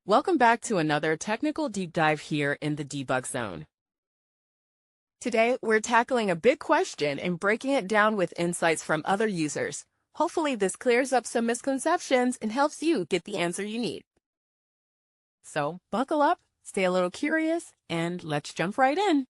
Welcome back to another technical deep dive here in the debug zone. Today, we're tackling a big question and breaking it down with insights from other users. Hopefully, this clears up some misconceptions and helps you get the answer you need. So, buckle up, stay a little curious, and let's jump right in.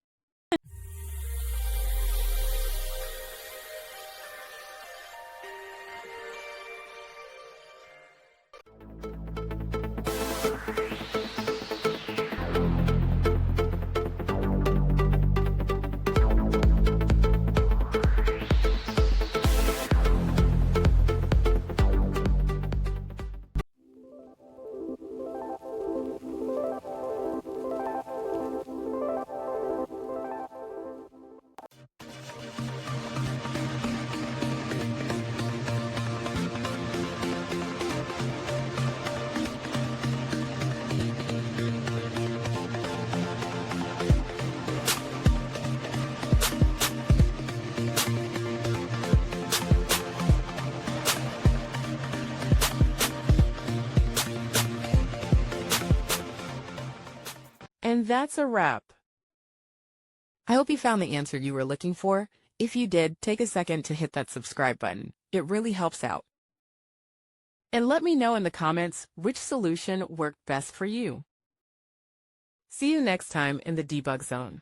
And that's a wrap. I hope you found the answer you were looking for. If you did, take a second to hit that subscribe button. It really helps out. And let me know in the comments which solution worked best for you. See you next time in the debug zone.